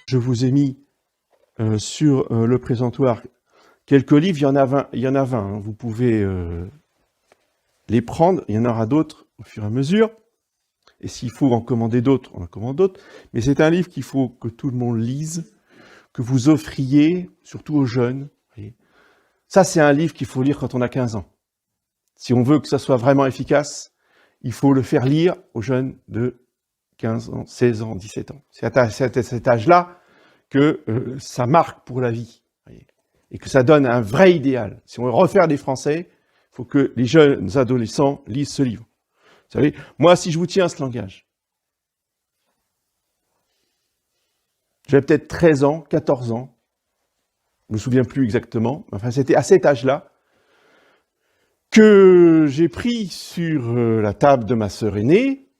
Je vous ai mis sur le présentoir quelques livres, il y en a 20, hein. Vous pouvez les prendre, il y en aura d'autres au fur et à mesure. Et s'il faut en commander d'autres, on en commande d'autres. Mais c'est un livre qu'il faut que tout le monde lise, que vous offriez, surtout aux jeunes. Voyez. Ça, c'est un livre qu'il faut lire quand on a 15 ans. Si on veut que ça soit vraiment efficace, il faut le faire lire aux jeunes de 15 ans, 16 ans, 17 ans. C'est à cet âge-là que ça marque pour la vie. Voyez. Et que ça donne un vrai idéal. Si on veut refaire des Français, il faut que les jeunes adolescents lisent ce livre. Vous savez, moi, si je vous tiens ce langage, j'avais peut-être 13 ans, 14 ans, je ne me souviens plus exactement, enfin c'était à cet âge-là, que j'ai pris sur la table de ma sœur aînée.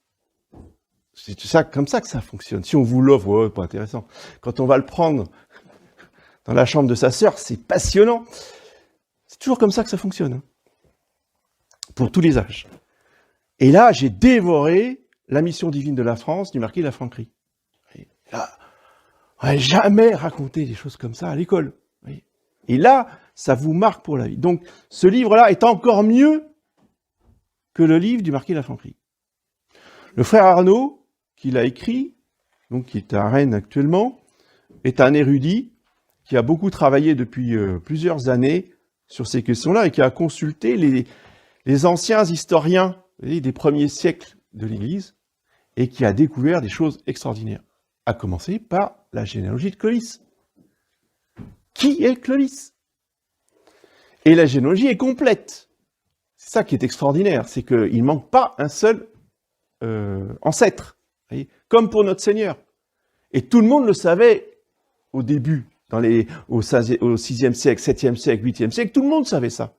C'est ça, comme ça que ça fonctionne. Si on vous l'offre, ouais, pas intéressant. Quand on va le prendre dans la chambre de sa sœur, c'est passionnant. C'est toujours comme ça que ça fonctionne, hein, pour tous les âges. Et là, j'ai dévoré la mission divine de la France du marquis de la Franquerie. Là, on n'a jamais raconté des choses comme ça à l'école. Et là, ça vous marque pour la vie. Donc, ce livre-là est encore mieux que le livre du marquis de la Franquerie. Le frère Arnaud, qui l'a écrit, donc qui est à Rennes actuellement, est un érudit qui a beaucoup travaillé depuis plusieurs années sur ces questions-là et qui a consulté les anciens historiens des premiers siècles de l'Église et qui a découvert des choses extraordinaires, à commencer par la généalogie de Clovis. Qui est Clovis? Et la généalogie est complète. C'est ça qui est extraordinaire, c'est qu'il ne manque pas un seul ancêtre, voyez, comme pour notre Seigneur. Et tout le monde le savait au début, au 6e siècle, 7e siècle, 8e siècle, tout le monde savait ça.